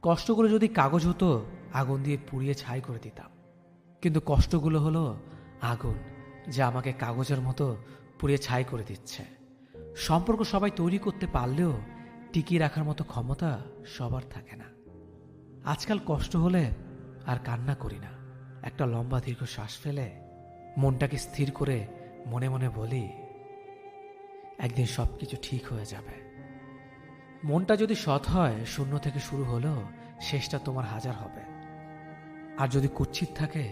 কষ্টগুলো যদি কাগজ হতো, আগুন দিয়ে পুড়িয়ে ছাই করে দিতাম। কিন্তু কষ্টগুলো হলো আগুন, যা আমাকে কাগজের মতো পুড়িয়ে ছাই করে দিচ্ছে। সম্পর্ক সবাই তৈরি করতে পারলেও টিকিয়ে রাখার মতো ক্ষমতা সবার থাকে না। আজকাল কষ্ট হলে আর কান্না করি না, একটা লম্বা দীর্ঘ শ্বাস ফেলে মনটাকে স্থির করে মনে মনে বলি, একদিন সবকিছু ঠিক হয়ে যাবে। মনটা যদি সৎ হয়, শূন্য থেকে শুরু হলেও শেষটা তোমার হাজার হবে। আর যদি কুৎসিত থাকে,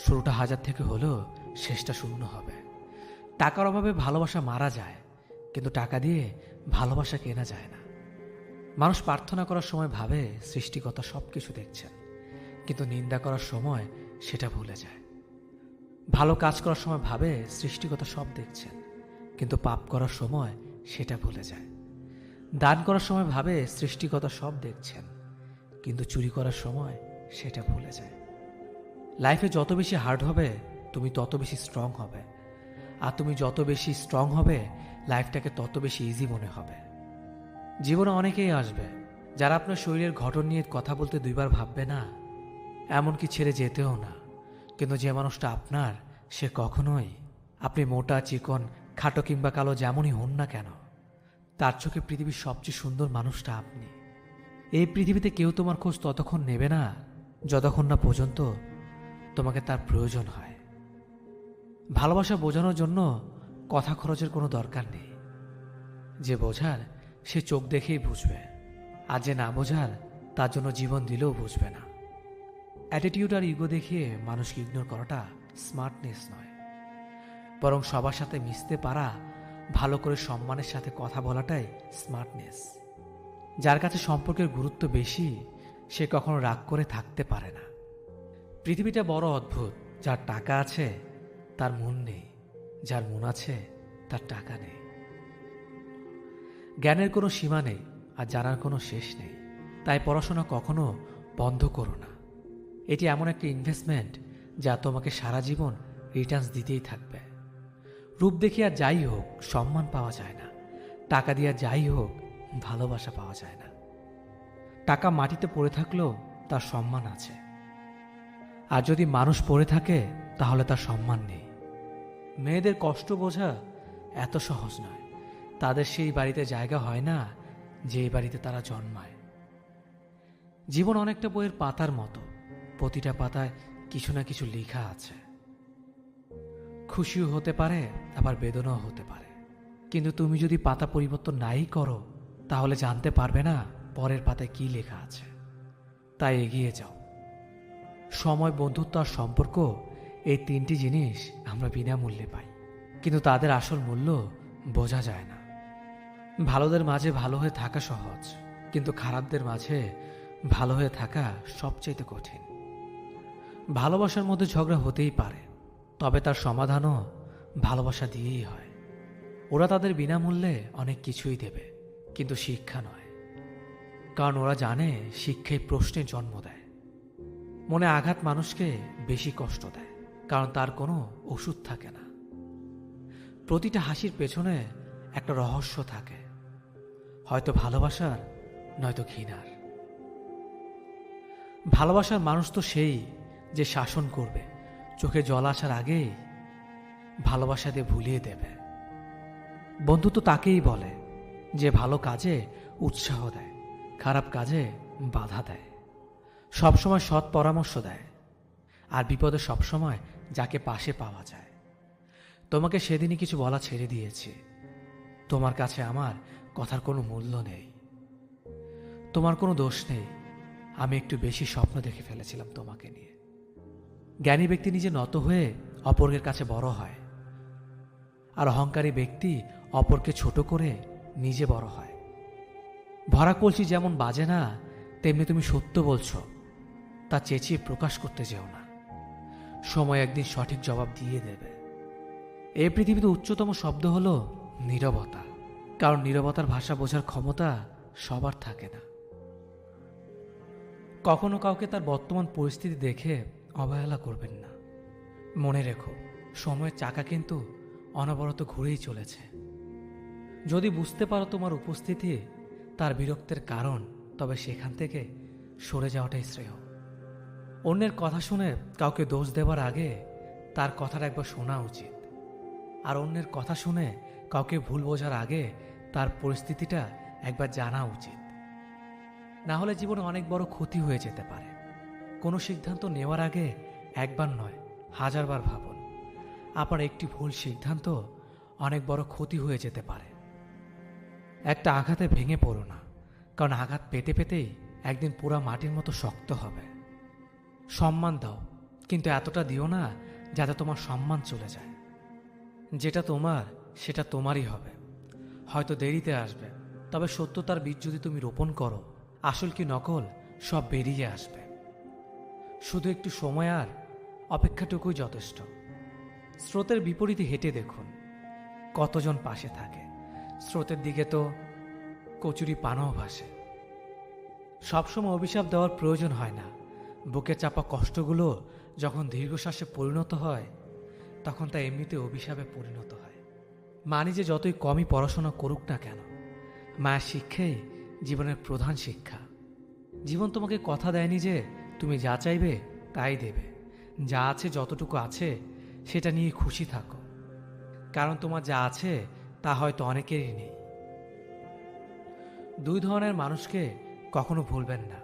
শুরুটা হাজার থেকে হলেও শেষটা শূন্য হবে। টাকার অভাবে ভালোবাসা মারা যায়, কিন্তু টাকা দিয়ে ভালোবাসা কেনা যায় না। মানুষ প্রার্থনা করার সময় ভাবে সৃষ্টিকর্তা সবকিছু দেখছেন, কিন্তু নিন্দা করার সময় সেটা ভুলে যায়। ভালো কাজ করার সময় ভাবে সৃষ্টিকর্তা সব দেখছেন, কিন্তু পাপ করার সময় সেটা ভুলে যায়। দান করার সময় ভাবে সৃষ্টিকর্তা সব দেখছেন, কিন্তু চুরি করার সময় সেটা ভুলে যায়। লাইফে যত বেশি হার্ড হবে, তুমি তত বেশি স্ট্রং হবে। আর তুমি যত বেশি স্ট্রং হবে, লাইফটাকে তত বেশি ইজি মনে হবে। জীবনে অনেকেই আসবে যারা আপনার শরীরের গঠন নিয়ে কথা বলতে দুইবার ভাববে না, এমনকি ছেড়ে যেতেও না। কিন্তু যে মানুষটা আপনার, সে কখনোই, আপনি মোটা চিকন খাটো কিংবা কালো যেমনই হন না কেন, তার চোখে পৃথিবীর সবচেয়ে সুন্দর মানুষটা আপনি। এই পৃথিবীতে কেউ তোমার খোঁজ ততক্ষণ নেবে না যতক্ষণ না পর্যন্ত তোমাকে তার প্রয়োজন হয়। ভালোবাসা বোঝানোর জন্য কথা খরচের কোনো দরকার নেই। যে বোঝার, সে চোখ দেখেই বুঝবে। আর যে না বোঝার, তার জন্য জীবন দিলেও বুঝবে না। অ্যাটিটিউড আর ইগো দেখিয়ে মানুষকে ইগনোর করাটা স্মার্টনেস নয়, বরং সবার সাথে মিশতে পারা, ভালো করে সম্মানের সাথে কথা বলাটাই স্মার্টনেস। যার কাছে সম্পর্কের গুরুত্ব বেশি, সে কখনো রাগ করে থাকতে পারে না। পৃথিবীটা বড় অদ্ভুত। যার টাকা আছে তার মন নেই, যার মন আছে তার টাকা নেই। জ্ঞানের কোনো সীমা নেই, আর জানার কোনো শেষ নেই। তাই পড়াশোনা কখনো বন্ধ করো না। এটি এমন একটা ইনভেস্টমেন্ট যা তোমাকে সারা জীবন রিটার্নস দিতেই থাকবে। রূপ দেখিয়ে আর যাই হোক সম্মান পাওয়া যায় না, টাকা দিয়ে যাই হোক ভালোবাসা পাওয়া যায় না। টাকা মাটিতে পড়ে থাকলেও তার সম্মান আছে, আর যদি মানুষ পড়ে থাকে তাহলে তার সম্মান নেই। মেয়েদের কষ্ট বোঝা এত সহজ নয়। তাদের সেই বাড়িতে জায়গা হয় না যেই বাড়িতে তারা জন্মায়। জীবন অনেকটা বইয়ের পাতার মতো, প্রতিটা পাতায় কিছু না কিছু লেখা আছে। খুশিও হতে পারে, আবার বেদনাও হতে পারে। কিন্তু তুমি যদি পাতা পরিবর্তন নাই করো, তাহলে জানতে পারবে না পরের পাতায় কি লেখা আছে। তাই এগিয়ে যাও। সময়, বন্ধুত্ব আর সম্পর্ক, এই তিনটি জিনিস আমরা বিনামূল্যে পাই, কিন্তু তাদের আসল মূল্য বোঝা যায় না। ভালোদের মাঝে ভালো হয়ে থাকা সহজ, কিন্তু খারাপদের মাঝে ভালো হয়ে থাকা সবচেয়ে কঠিন। ভালোবাসার মধ্যে ঝগড়া হতেই পারে, তবে তার সমাধানও ভালোবাসা দিয়েই হয়। ওরা তাদের বিনামূল্যে অনেক কিছুই দেবে, কিন্তু শিক্ষা নয়। কারণ ওরা জানে শিক্ষাই প্রশ্নের জন্ম দেয়। মনে আঘাত মানুষকে বেশি কষ্ট দেয়, কারণ তার কোনো ওষুধ থাকে না। প্রতিটা হাসির পেছনে একটা রহস্য থাকে, হয়তো ভালোবাসার, নয়তো ঘৃণার। ভালোবাসার মানুষ তো সেই যে শাসন করবে, চোখে জল আসার আগেই ভালোবাসা দিয়ে ভুলিয়ে দেবে। বন্ধুত্ব তাকেই বলে যে ভালো কাজে উৎসাহ দেয়, খারাপ কাজে বাধা দেয়, সবসময় সৎ পরামর্শ দেয়, আর বিপদে সবসময় যাকে পাশে পাওয়া যায়। তোমাকে সেদিনই কিছু বলা ছেড়ে দিয়েছি। তোমার কাছে আমার কথার কোনো মূল্য নেই। তোমার কোনো দোষ নেই, আমি একটু বেশি স্বপ্ন দেখে ফেলেছিলাম তোমাকে নিয়ে। জ্ঞানী ব্যক্তি নিজে নত হয়ে অপরের কাছে বড় হয়, আর অহংকারী ব্যক্তি অপরকে ছোট করে নিজে বড় হয়। ভরা কলসি যেমন বাজে না, তেমনি তুমি সত্য বলছো তা চেঁচিয়ে প্রকাশ করতে যেও না। সময় একদিন সঠিক জবাব দিয়ে দেবে। এই পৃথিবীতে উচ্চতম শব্দ হলো নীরবতা, কারণ নীরবতার ভাষা বোঝার ক্ষমতা সবার থাকে না। কখনো কাউকে তার বর্তমান পরিস্থিতি দেখে অবহেলা করবেন না। মনে রেখো, সময়ের চাকা কিন্তু অনবরত ঘুরেই চলেছে। যদি বুঝতে পারো তোমার উপস্থিতি তার বিরক্তের কারণ, তবে সেখান থেকে সরে যাওয়াটাই শ্রেয়। অন্যের কথা শুনে কাউকে দোষ দেওয়ার আগে তার কথাটা একবার শোনা উচিত। আর অন্যের কথা শুনে কাউকে ভুল বোঝার আগে তার পরিস্থিতিটা একবার জানা উচিত। না হলে জীবনে অনেক বড় ক্ষতি হয়ে যেতে পারে। কোনো সিদ্ধান্ত নেওয়ার আগে একবার নয়, হাজারবার ভাবুন। আপনার একটি ভুল সিদ্ধান্ত অনেক বড় ক্ষতি হয়ে যেতে পারে। একটা আঘাতে ভেঙে পড়ো না, কারণ আঘাত পেতে পেতেই একদিন পুরা মাটির মতো শক্ত হবে। সম্মান দাও, কিন্তু এতটা দিও না যাতে তোমার সম্মান চলে যায়। যেটা তোমার সেটা তোমারই হবে, হয়তো দেরিতে আসবে, তবে সত্যতার বীজ যদি তুমি রোপণ করো, আসল কি নকল সব বেরিয়ে আসবে। শুধু একটু সময় আর অপেক্ষাটুকুই যথেষ্ট। স্রোতের বিপরীতে হেঁটে দেখুন কতজন পাশে থাকে। স্রোতের দিকে তো কচুরি পানাও ভাসে। সবসময় অভিশাপ দেওয়ার প্রয়োজন হয় না। বুকে চাপা কষ্টগুলো যখন দীর্ঘশ্বাসে পরিণত হয়, তখন তা এমনিতে অভিশাপে পরিণত হয়। মানি যে যতই কমই পড়াশোনা করুক না কেন, মায়ের শিক্ষাই জীবনের প্রধান শিক্ষা। জীবন তোমাকে কথা দেয়নি যে তুমি যা চাইবে তাই দেবে। যা আছে, যতটুকু আছে সেটা নিয়ে খুশি থাকো, কারণ তোমার যা আছে তা হয়তো অনেকেরই নেই। দুই ধরনের মানুষকে কখনো ভুলবেন না,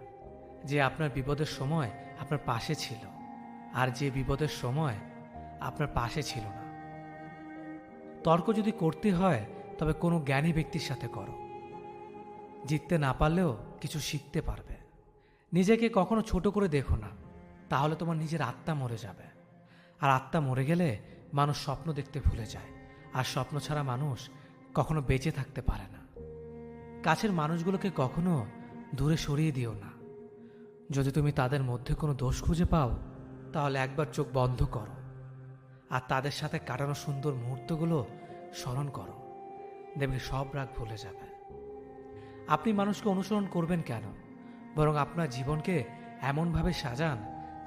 যে আপনার বিপদের সময় আপনার পাশে ছিল আর যে বিপদের সময় আপনার পাশে ছিল না। তর্ক যদি করতে হয় তবে কোনো জ্ঞানী ব্যক্তির সাথে করো। জিততে না পারলেও কিছু শিখতে পারবে। নিজেকে কখনো ছোট করে দেখো না, তাহলে তোমার নিজের আত্মা মরে যাবে। আর আত্মা মরে গেলে মানুষ স্বপ্ন দেখতে ভুলে যায়, আর স্বপ্ন ছাড়া মানুষ কখনো বেঁচে থাকতে পারে না। কাছের মানুষগুলোকে কখনো দূরে সরিয়ে দিও না। যদি তুমি তাদের মধ্যে কোনো দোষ খুঁজে পাও, তাহলে একবার চোখ বন্ধ করো আর তাদের সাথে কাটানো সুন্দর মুহূর্তগুলো স্মরণ করো। দেখবে সব রাগ ভুলে যাবে। আপনি মানুষকে অনুসরণ করবেন কেন? বরং আপনার জীবনকে এমনভাবে সাজান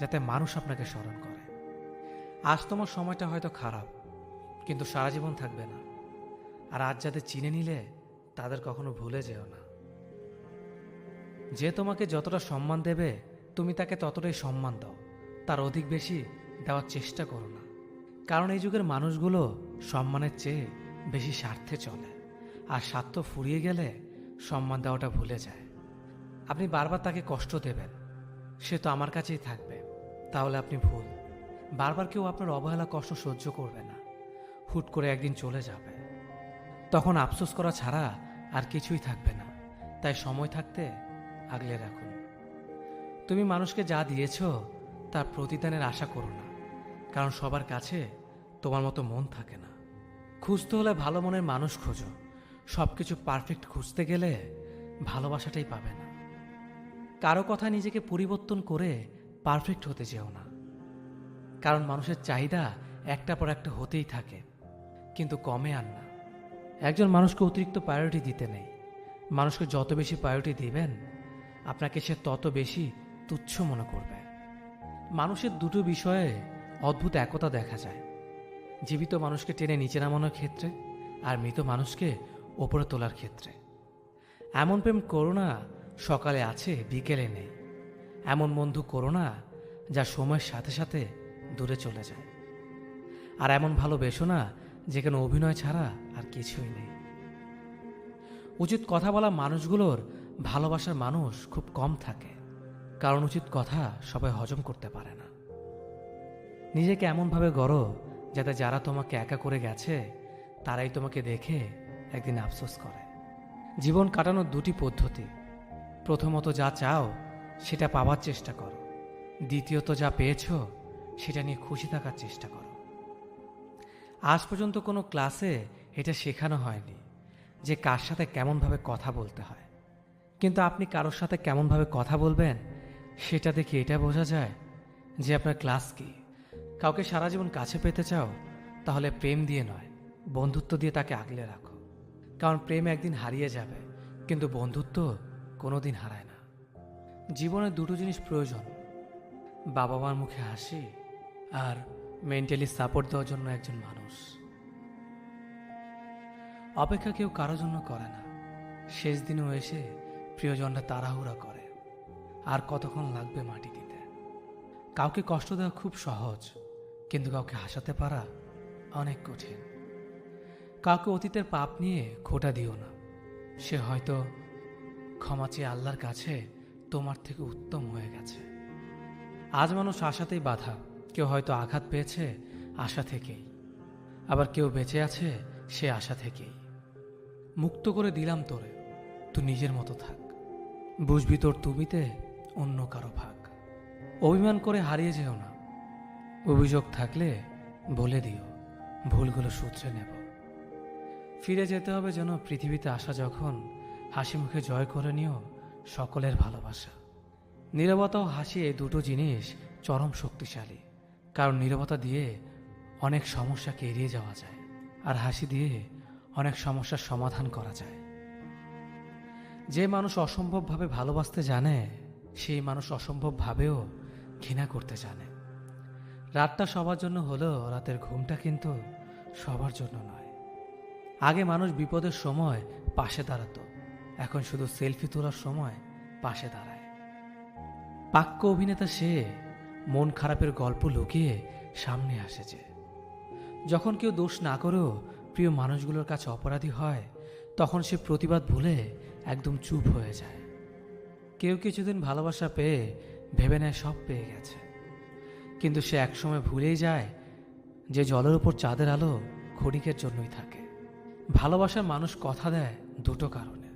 যাতে মানুষ আপনাকে স্মরণ করে। আজ তোমার সময়টা হয়তো খারাপ, কিন্তু সারা জীবন থাকবে না। আর আজ যাদের চিনে নিলে তাদের কখনো ভুলে যেও না। যে তোমাকে যতটা সম্মান দেবে তুমি তাকে ততটাই সম্মান দাও, তার অধিক বেশি দেওয়ার চেষ্টা করো না। কারণ এই যুগের মানুষগুলো সম্মানের চেয়ে বেশি স্বার্থে চলে, আর স্বার্থ ফুরিয়ে গেলে সম্মান দেওয়াটা ভুলে যায়। আপনি বারবার তাকে কষ্ট দেবেন, সে তো আমার কাছেই থাকবে, তাহলে আপনি ভুল। বারবার কেউ আপনার অবহেলা কষ্ট সহ্য করবে না, হুট করে একদিন চলে যাবে। তখন আফসোস করা ছাড়া আর কিছুই থাকবে না। তাই সময় থাকতে আগলে রাখুন। তুমি মানুষকে যা দিয়েছ তার প্রতিদানের আশা করো না, কারণ সবার কাছে তোমার মতো মন থাকে না। খুঁজতে হলে ভালো মনের মানুষ খোঁজো। সব কিছু পারফেক্ট খুঁজতে গেলে ভালোবাসাটাই পাবে না। কারো কথা নিজেকে পরিবর্তন করে পারফেক্ট হতে যেও না, কারণ মানুষের চাহিদা একটা পর একটা হতেই থাকে, কিন্তু কমে আর না। একজন মানুষকে অতিরিক্ত প্রায়োরিটি দিতে নেই। মানুষকে যত বেশি প্রায়োরিটি দিবেন, আপনাকে সে তত বেশি তুচ্ছ মনে করবে। মানুষের দুটো বিষয়ে অদ্ভুত একতা দেখা যায়: জীবিত মানুষকে টেনে নিচে নামানোর ক্ষেত্রে, আর মৃত মানুষকে ওপরে তোলার ক্ষেত্রে। এমন প্রেম করো না সকালে আছে বিকেলে নেই। এমন বন্ধু করো না যা সময়ের সাথে সাথে দূরে চলে যায়। আর এমন ভালোবেসো না যেখানে অভিনয় ছাড়া আর কিছুই নেই। উচিত কথা বলা মানুষগুলোর ভালোবাসার মানুষ খুব কম থাকে, কারণ উচিত কথা সবাই হজম করতে পারে না। নিজেকে এমনভাবে গড়ো যাতে যারা তোমাকে একা করে গেছে তারাই তোমাকে দেখে একদিন আফসোস করে। জীবন কাটানোর দুটি পদ্ধতি: প্রথমত যা চাও সেটা পাওয়ার চেষ্টা করো, দ্বিতীয়ত যা পেয়েছ সেটা নিয়ে খুশি থাকার চেষ্টা করো। আজ পর্যন্ত কোনো ক্লাসে এটা শেখানো হয়নি যে কার সাথে কেমনভাবে কথা বলতে হয়, কিন্তু আপনি কারোর সাথে কেমনভাবে কথা বলবেন সেটা দেখে এটা বোঝা যায় যে আপনার ক্লাস কি। কাউকে সারা জীবন কাছে পেতে চাও, তাহলে প্রেম দিয়ে নয়, বন্ধুত্ব দিয়ে তাকে আগলে রাখো। কারণ প্রেম একদিন হারিয়ে যাবে, কিন্তু বন্ধুত্ব কোনোদিন হারায় না। জীবনে দুটো জিনিস প্রয়োজন: বাবা মার মুখে হাসি আর মেন্টালি সাপোর্ট দেওয়ার জন্য একজন মানুষ। অপেক্ষা কেউ কারোর জন্য করে না, শেষ দিনেও এসে প্রিয়জনরা তাড়াহুড়া করে। আর কতক্ষণ লাগবে মাটি দিতে। কাউকে কষ্ট দেওয়া খুব সহজ, কিন্তু কাউকে হাসাতে পারা অনেক কঠিন। কাউকে অতীতের পাপ নিয়ে খোঁটা দিও না। সে হয়তো ক্ষমা চেয়ে আল্লাহর কাছে তোমার থেকে উত্তম হয়ে গেছে। আজ মানুষ আশাতেই বাঁধা। কেউ হয়তো আঘাত পেয়েছে আশা থেকেই, আবার কেউ বেঁচে আছে সে আশা থেকেই। মুক্ত করে দিলাম তোরে, তুই নিজের মতো থাক। বুঝবি তোর তুমিতে অন্য কারো ভাগ। অভিমান করে হারিয়ে যেও না। অভিযোগ থাকলে বলে দিও, ভুলগুলো শুধরে নেব। ফিরে যেতে হবে যেন পৃথিবীতে আসা যখন হাসি মুখে জয় করে নিও সকলের ভালোবাসা। নীরবতা ও হাসি এই দুটো জিনিস চরম শক্তিশালী, কারণ নীরবতা দিয়ে অনেক সমস্যাকে এড়িয়ে যাওয়া যায়, আর হাসি দিয়ে অনেক সমস্যার সমাধান করা যায়। যে মানুষ অসম্ভবভাবে ভালোবাসতে জানে, সেই মানুষ অসম্ভবভাবেও ঘৃণা করতে জানে। রাতটা সবার জন্য হলেও রাতের ঘুমটা কিন্তু সবার জন্য নয়। আগে মানুষ বিপদের সময় পাশে দাঁড়াতো, এখন শুধু সেলফি তোলার সময় পাশে দাঁড়ায়। পাক্য অভিনেতা সে, মন খারাপের গল্প লুকিয়ে সামনে আসে যে। যখন কেউ দোষ না করেও প্রিয় মানুষগুলোর কাছে অপরাধী হয়, তখন সে প্রতিবাদ ভুলে একদম চুপ হয়ে যায়। কেউ কিছুদিন ভালোবাসা পেয়ে ভেবে নেয় সব পেয়ে গেছে, কিন্তু সে একসময় ভুলেই যায় যে জলের উপর চাঁদের আলো ক্ষণিকের জন্যই থাকে। ভালোবাসার মানুষ কথা দেয় দুটো কারণে,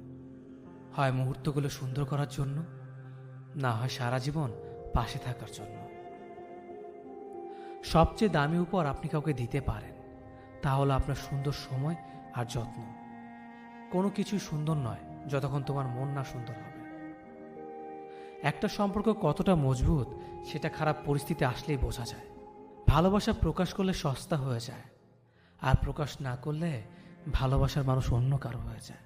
হয় মুহূর্তগুলো সুন্দর করার জন্য, না হয় সারা জীবন পাশে থাকার জন্য। সবচেয়ে দামি উপহার আপনি কাউকে দিতে পারেন, তা হলো আপনার সুন্দর সময় আর যত্ন। কোনো কিছুই সুন্দর নয় যতক্ষণ তোমার মন না সুন্দর হবে। একটা সম্পর্ক কতটা মজবুত সেটা খারাপ পরিস্থিতি আসলেই বোঝা যায়। ভালোবাসা প্রকাশ করলে সস্তা হয়ে যায়, আর প্রকাশ না করলে ভালোবাসার মানুষ অন্য কারো হয়ে যায়।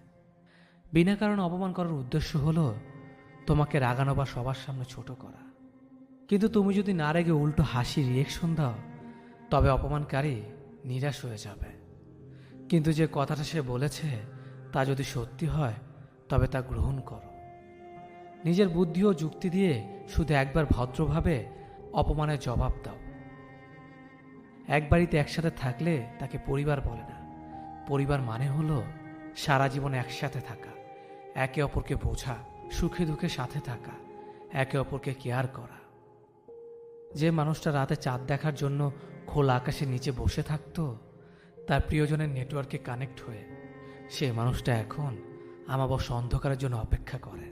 বিনা কারণে অপমান করার উদ্দেশ্য হলো তোমাকে রাগানো বা সবার সামনে ছোট করা। কিন্তু তুমি যদি না রেগে উল্টো হাসি রিয়েকশন দাও, তবে অপমানকারী নিরাশ হয়ে যাবে। কিন্তু যে কথাটা সে বলেছে তা যদি সত্যি হয়, তবে তা গ্রহণ করো। নিজের বুদ্ধি ও যুক্তি দিয়ে শুধু একবার ভদ্রভাবে অপমানের জবাব দাও। এক বাড়িতে একসাথে থাকলে তাকে পরিবার বলে না। পরিবার মানে হলো সারা জীবন একসাথে থাকা, একে অপরকে বোঝা, সুখে দুঃখে সাথে থাকা, একে অপরকে কেয়ার করা। যে মানুষটা রাতে চাঁদ দেখার জন্য খোলা আকাশের নিচে বসে থাকতো তার প্রিয়জনের নেটওয়ার্কে কানেক্ট হয়ে, সে মানুষটা এখন আমাবস্যা অন্ধকারের জন্য অপেক্ষা করে।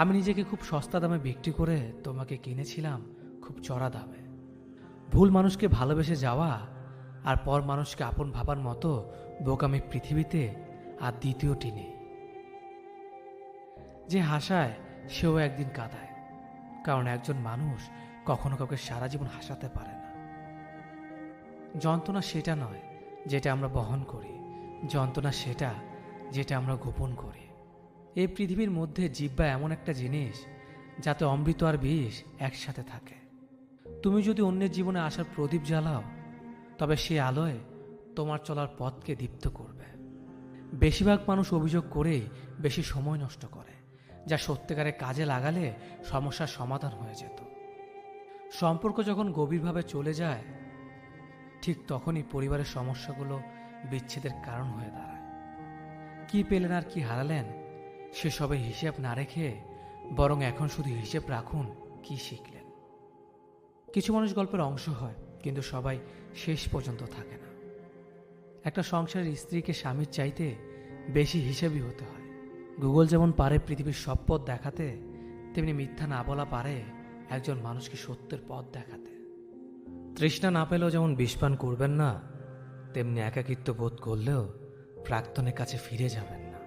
আমি নিজেকে খুব সস্তা দামে বিক্রি করে তোমাকে কিনেছিলাম খুব চড়া দামে। ভুল মানুষকে ভালোবেসে যাওয়া আর পর মানুষকে আপন ভাবার মতো বোকামি পৃথিবীতে আর দ্বিতীয়টি নেই। যে হাসায় সেও একদিন কাঁদায়, কারণ একজন মানুষ কখনো কাউকে সারা জীবন হাসাতে পারে না। যন্ত্রণা সেটা নয় যেটা আমরা বহন করি, যন্ত্রণা সেটা যেটা আমরা গোপন করি। এই পৃথিবীর মধ্যে জিহ্বা এমন একটা জিনিস যাতে অমৃত আর বিষ একসাথে থাকে। তুমি যদি অন্যের জীবনে আসার প্রদীপ জ্বালাও, তবে সেই আলোয় তোমার চলার পথকে দীপ্ত করবে। বেশিরভাগ মানুষ অভিযোগ করেই বেশি সময় নষ্ট করে, যা সত্যিকারে কাজে লাগালে সমস্যার সমাধান হয়ে যেত। সম্পর্ক যখন গভীরভাবে চলে যায়, ঠিক তখনই পরিবারের সমস্যাগুলো বিচ্ছেদের কারণ হয়ে দাঁড়ায়। কি পেলেন আর কি হারালেন সেসবের হিসেব না রেখে বরং এখন শুধু হিসেব রাখুন কি শিখলেন। কিছু মানুষ গল্পের অংশ হয়, কিন্তু সবাই শেষ পর্যন্ত থাকে না। একটা সংসারের স্ত্রীকে স্বামীর চাইতে বেশি হিসেবি হতে হয়। গুগল যেমন পারে পৃথিবীর সব পথ দেখাতে, তেমনি মিথ্যা না বলা পারে একজন মানুষকে সত্যের পথ দেখাতে। তৃষ্ণা না পেলেও যেমন বিষপান করবেন না, তেমনি একাকিত্ব বোধ করলেও প্রাক্তনের কাছে ফিরে যাবেন না।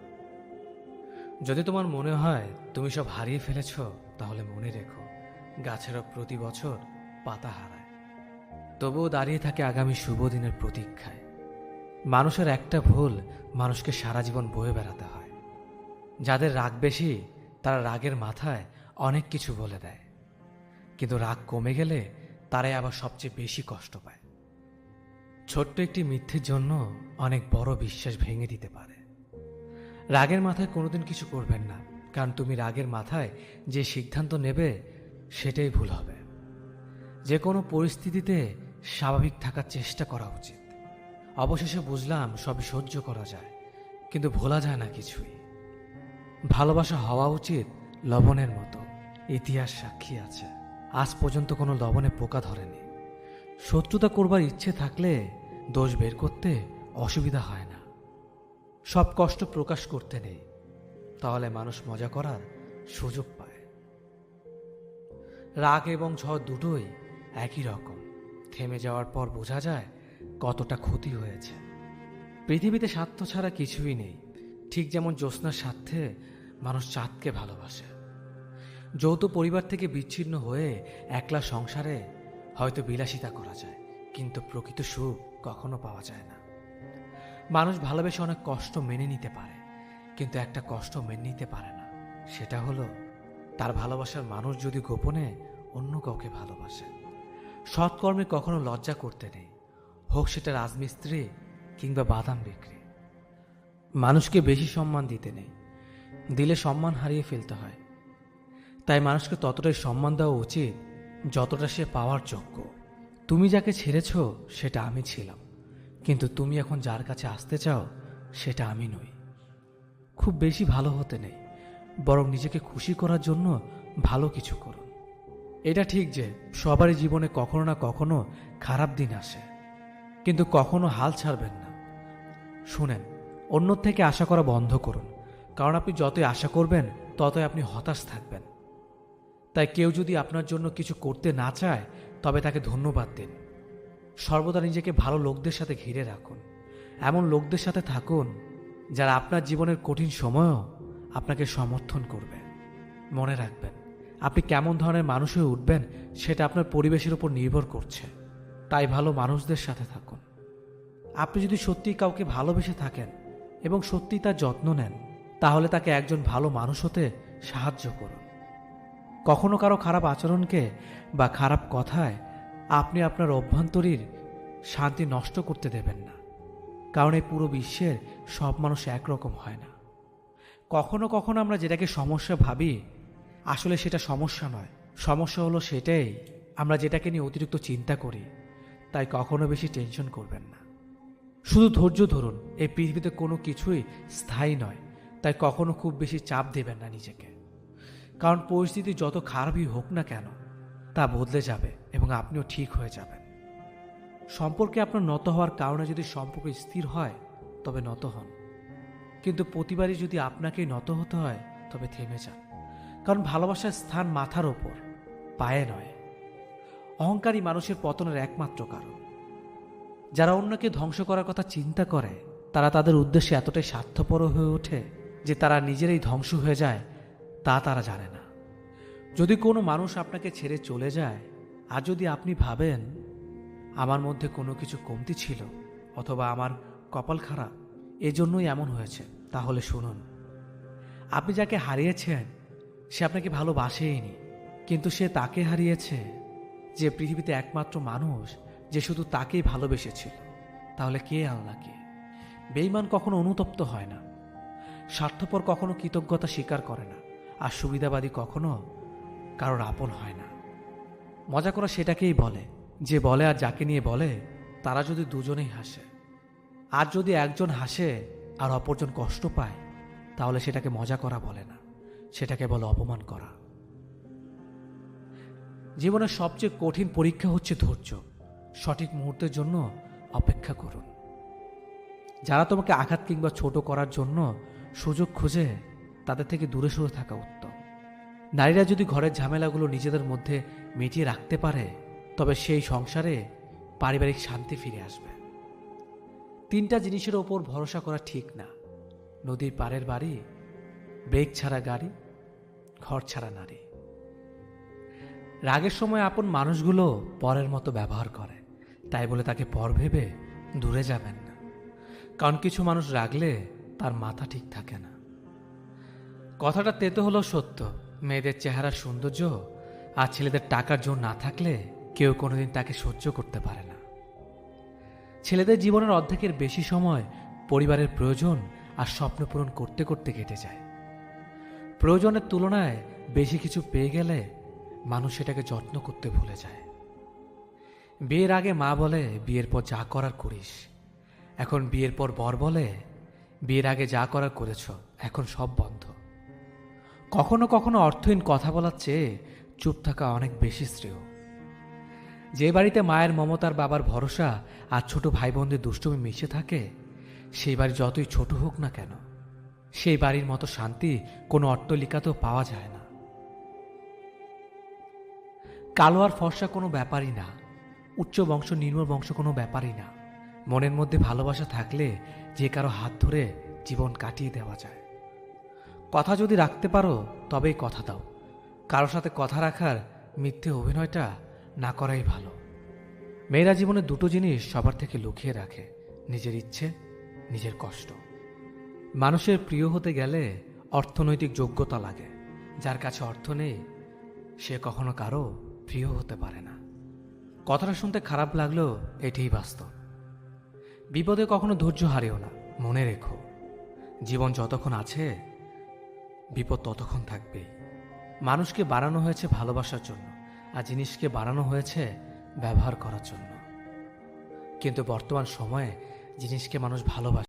যদি তোমার মনে হয় তুমি সব হারিয়ে ফেলেছ, তাহলে মনে রেখো গাছেরও প্রতি বছর পাতা হারায়, তবুও দাঁড়িয়ে থাকে আগামী শুভ দিনের প্রতীক্ষায়। মানুষের একটা ভুল মানুষকে সারা জীবন বয়ে বেড়াতে হয়। যাদের রাগ বেশি তারা রাগের মাথায় অনেক কিছু বলে দেয়, কিন্তু রাগ কমে গেলে তারাই আবার সবচেয়ে বেশি কষ্ট পায়। ছোট্ট একটি মিথ্যের জন্য অনেক বড় বিশ্বাস ভেঙে দিতে পারে। রাগের মাথায় কোনোদিন কিছু করবেন না, কারণ তুমি রাগের মাথায় যে সিদ্ধান্ত নেবে সেটাই ভুল হবে। যে কোনো পরিস্থিতিতে স্বাভাবিক থাকার চেষ্টা করা উচিত। অবশেষে বুঝলাম সবই সহ্য করা যায়, কিন্তু ভোলা যায় না কিছুই। ভালোবাসা হওয়া উচিত লবণের মতো। ইতিহাস সাক্ষী আছে, আজ পর্যন্ত কোনো লবণে পোকা ধরেনি। শত্রুতা করবার ইচ্ছে থাকলে দোষ বের করতে অসুবিধা হয় না। সব কষ্ট প্রকাশ করতে নেই, তাহলে মানুষ মজা করার সুযোগ পায়। রাগ এবং ঝড় দুটোই একই রকম। থেমে যাওয়ার পর বোঝা যায় কতটা ক্ষতি হয়েছে। পৃথিবীতে স্বার্থ ছাড়া কিছুই নেই। ঠিক যেমন জ্যোৎস্নার স্বার্থে মানুষ চাঁদকে ভালোবাসে। যৌথ পরিবার থেকে বিচ্ছিন্ন হয়ে একলা সংসারে হয়তো বিলাসিতা করা যায়, কিন্তু প্রকৃত সুখ কখনো পাওয়া যায় না। মানুষ ভালোবেসে অনেক কষ্ট মেনে নিতে পারে, কিন্তু একটা কষ্ট মেনে নিতে পারে না, সেটা হলো তার ভালোবাসার মানুষ যদি গোপনে অন্য কাউকে ভালোবাসে। সৎকর্মে কখনো লজ্জা করতে নেই, হোক সেটা রাজমিস্ত্রি কিংবা বাদাম বিক্রি। মানুষকে বেশি সম্মান দিতে নেই, দিলে সম্মান হারিয়ে ফেলতে হয়। তাই মানুষকে ততটাই সম্মান দেওয়া উচিত যতটা সে পাওয়ার যোগ্য। তুমি যাকে ছেড়েছ সেটা আমি ছিলাম, কিন্তু তুমি এখন যার কাছে আসতে চাও সেটা আমি নই। খুব বেশি ভালো হতে নেই, বরং নিজেকে খুশি করার জন্য ভালো কিছু করুন। এটা ঠিক যে সবারই জীবনে কখনো না কখনো খারাপ দিন আসে, কিন্তু কখনো হাল ছাড়বেন না। শুনেন, অন্য থেকে আশা করা বন্ধ করুন, কারণ আপনি যতই আশা করবেন ততই আপনি হতাশ থাকবেন। তাই কেউ যদি আপনার জন্য কিছু করতে না চায় তবে তাকে ধন্যবাদ দিন। সর্বদা নিজেকে ভালো লোকদের সাথে ঘিরে রাখুন। এমন লোকদের সাথে থাকুন যারা আপনার জীবনের কঠিন সময়ও আপনাকে সমর্থন করবে। মনে রাখবেন, আপনি কেমন ধরনের মানুষ হয়ে উঠবেন সেটা আপনার পরিবেশের উপর নির্ভর করছে। তাই ভালো মানুষদের সাথে থাকুন। আপনি যদি সত্যিই কাউকে ভালোবেসে থাকেন এবং সত্যিই তার যত্ন নেন, তাহলে তাকে একজন ভালো মানুষ হতে সাহায্য করুন। কখনো কারো খারাপ আচরণকে বা খারাপ কথায় আপনি আপনার অভ্যন্তরীণ শান্তি নষ্ট করতে দেবেন না, কারণ এই পুরো বিশ্বের সব মানুষ একরকম হয় না। কখনো কখনো আমরা যেটাকে সমস্যা ভাবি, আসলে সেটা সমস্যা নয়। সমস্যা হলো সেটাই আমরা যেটাকে নিয়ে অতিরিক্ত চিন্তা করি। তাই কখনো বেশি টেনশন করবেন না, শুধু ধৈর্য ধরুন। এই পৃথিবীতে কোনো কিছুই স্থায়ী নয়, তাই কখনো খুব বেশি চাপ দেবেন না নিজেকে, কারণ পরিস্থিতি যত খারাপই হোক না কেন তা বদলে যাবে এবং আপনিও ঠিক হয়ে যাবেন। সম্পর্কে আপনার নত হওয়ার কারণে যদি সম্পর্ক স্থির হয় তবে নত হন, কিন্তু প্রতিবারই যদি আপনাকেই নত হতে হয় তবে থেমে যান, কারণ ভালোবাসার স্থান মাথার ওপর, পায়ে নয়। অহংকারী মানুষের পতনের একমাত্র কারণ। যারা অন্যকে ধ্বংস করার কথা চিন্তা করে তারা তাদের উদ্দেশ্যে এতটাই স্বার্থপর হয়ে ওঠে যে তারা নিজেরাই ধ্বংস হয়ে যায়, তা তারা জানে না। যদি কোনো মানুষ আপনাকে ছেড়ে চলে যায় আর যদি আপনি ভাবেন আমার মধ্যে কোনো কিছু কমতি ছিল অথবা আমার কপাল খারাপ এজন্যই এমন হয়েছে, তাহলে শুনুন, আপনি যাকে হারিয়েছেন সে আপনাকে ভালোবাসেইনি, কিন্তু সে তাকে হারিয়েছে যে পৃথিবীতে একমাত্র মানুষ যে শুধু তাকেই ভালোবেসেছিল। তাহলে কে আল্লাহকে? বেঈমান কখনো অনুতপ্ত হয় না, স্বার্থপর কখনো কৃতজ্ঞতা স্বীকার করে না, আর সুবিধাবাদী কখনো কারোর আপন হয় না। মজা করা সেটাকেই বলে যে বলে আর যাকে নিয়ে বলে তারা যদি দুজনেই হাসে। আর যদি একজন হাসে আর অপরজন কষ্ট পায় তাহলে সেটাকে মজা করা বলে না, সেটাকে বলে অপমান করা। জীবনের সবচেয়ে কঠিন পরীক্ষা হচ্ছে ধৈর্য। সঠিক মুহূর্তের জন্য অপেক্ষা করুন। যারা তোমাকে আঘাত কিংবা ছোট করার জন্য সুযোগ খুঁজে তাদের থেকে দূরে সরে থাকা উত্তম। নারীরা যদি ঘরের ঝামেলাগুলো নিজেদের মধ্যে মিটিয়ে রাখতে পারে তবে সেই সংসারে পারিবারিক শান্তি ফিরে আসবে। 3টা জিনিসের ওপর ভরসা করা ঠিক না: নদীর পাড়ের বাড়ি, ব্রেক ছাড়া গাড়ি, ঘর ছাড়া নারী। রাগের সময় আপন মানুষগুলো পরের মতো ব্যবহার করে, তাই বলে তাকে পর ভেবে দূরে যাবেন না, কারণ কিছু মানুষ রাগলে তার মাথা ঠিক থাকে না। কথাটা তেতো হলো সত্য। মেয়েদের চেহারার সৌন্দর্য আর ছেলেদের টাকার জোর না থাকলে কেউ কোনোদিন তাকে সহ্য করতে পারে না। ছেলেদের জীবনের অর্ধেকের বেশি সময় পরিবারের প্রয়োজন আর স্বপ্ন পূরণ করতে করতে কেটে যায়। প্রয়োজনের তুলনায় বেশি কিছু পেয়ে গেলে মানুষ সেটাকে যত্ন করতে ভুলে যায়। বিয়ের আগে মা বলে বিয়ের পর যা করার করিস, এখন বিয়ের পর বর বলে বিয়ের আগে যা করার করেছ, এখন সব বন্ধ। কখনো কখনো অর্থহীন কথা বলার চেয়ে চুপ থাকা অনেক বেশি শ্রেয়। যে বাড়িতে মায়ের মমতার, বাবার ভরসা আর ছোট ভাই বোনদের দুষ্টুমি মিশে থাকে, সেই বাড়ি যতই ছোট হোক না কেন, সেই বাড়ির মতো শান্তি কোনো অট্টালিকাতেও পাওয়া যায় না। কালো আর ফর্সা কোনো ব্যাপারই না, উচ্চ বংশ নিম্ন বংশ কোনো ব্যাপারই না। মনের মধ্যে ভালোবাসা থাকলে যে কারো হাত ধরে জীবন কাটিয়ে দেওয়া যায়। কথা যদি রাখতে পারো তবেই কথা দাও। কারোর সাথে কথা রাখার মিথ্যে অভিনয়টা না করাই ভালো। মেয়েরা জীবনে দুটো জিনিস সবার থেকে লুকিয়ে রাখে, নিজের ইচ্ছে, নিজের কষ্ট। মানুষের প্রিয় হতে গেলে অর্থনৈতিক যোগ্যতা লাগে। যার কাছে অর্থ নেই সে কখনো কারো প্রিয় হতে পারে না। কথাটা শুনতে খারাপ লাগলেও এটাই বাস্তব। বিপদে কখনো ধৈর্য হারিও না। মনে রেখো, জীবন যতক্ষণ আছে বিপদ ততক্ষণ থাকবেই। মানুষকে বানানো হয়েছে ভালোবাসার জন্য, আর জিনিসকে বানানো হয়েছে ব্যবহার করার জন্য। কিন্তু বর্তমান সময়ে জিনিসকে মানুষ ভালোবাসে।